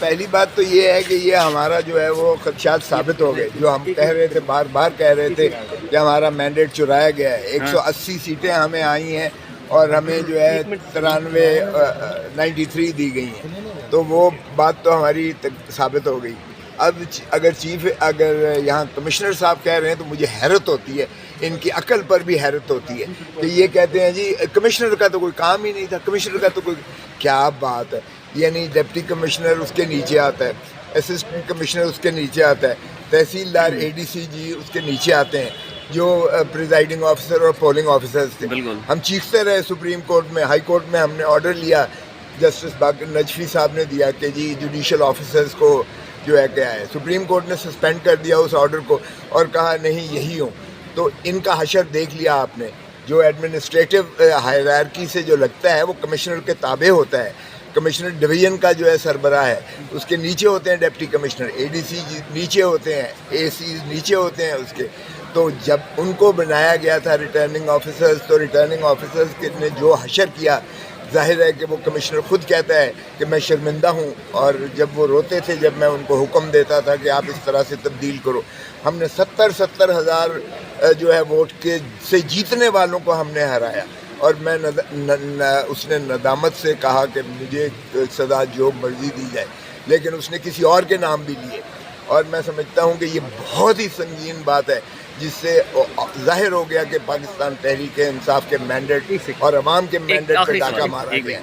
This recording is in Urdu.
پہلی بات تو یہ ہے کہ یہ ہمارا جو ہے وہ خدشات ثابت ہو گئے، جو ہم کہہ رہے تھے، بار بار کہہ رہے تھے کہ ہمارا مینڈیٹ چرایا گیا ہے۔ 180 سیٹیں ہمیں آئی ہیں اور ہمیں جو ہے 93 دی گئی ہیں، تو وہ بات تو ہماری ثابت ہو گئی۔ اب اگر یہاں کمشنر صاحب کہہ رہے ہیں تو مجھے حیرت ہوتی ہے، ان کی عقل پر بھی حیرت ہوتی ہے کہ یہ کہتے ہیں جی کمشنر کا تو کوئی کام ہی نہیں تھا، کمشنر کا تو کوئی کیا بات ہے، یعنی ڈپٹی کمشنر اس کے نیچے آتا ہے، اسسٹنٹ کمشنر اس کے نیچے آتا ہے، تحصیلدار اے ڈی سی جی اس کے نیچے آتے ہیں، جو پریزائڈنگ آفیسر اور پولنگ آفیسرز تھے۔ ہم چیختے رہے سپریم کورٹ میں، ہائی کورٹ میں ہم نے آرڈر لیا، جسٹس باقر نجفی صاحب نے دیا کہ جی جوڈیشل آفیسرز کو جو ہے کیا ہے، سپریم کورٹ نے سسپینڈ کر دیا اس آرڈر کو اور کہا نہیں یہی ہوں۔ تو ان کا حشر دیکھ لیا آپ نے، جو ایڈمنسٹریٹو ہائرارکی سے جو لگتا ہے وہ کمشنر کے تابع ہوتا ہے۔ کمشنر ڈویژن کا جو ہے سربراہ ہے، اس کے نیچے ہوتے ہیں ڈپٹی کمشنر، اے ڈی سی نیچے ہوتے ہیں، اے سی نیچے ہوتے ہیں اس کے۔ تو جب ان کو بنایا گیا تھا ریٹرننگ آفیسرز، تو ریٹرننگ آفیسرز نے جو حشر کیا، ظاہر ہے کہ وہ کمشنر خود کہتا ہے کہ میں شرمندہ ہوں، اور جب وہ روتے تھے جب میں ان کو حکم دیتا تھا کہ آپ اس طرح سے تبدیل کرو۔ ہم نے 70 ہزار جو ہے ووٹ کے سے جیتنے والوں کو ہم نے ہرایا، اور میں اس نے ندامت سے کہا کہ مجھے سزا جو مرضی دی جائے، لیکن اس نے کسی اور کے نام بھی لیے، اور میں سمجھتا ہوں کہ یہ بہت ہی سنگین بات ہے، جس سے ظاہر ہو گیا کہ پاکستان تحریک انصاف کے مینڈیٹ اور عوام کے مینڈیٹ پہ ڈاکہ مارا گیا۔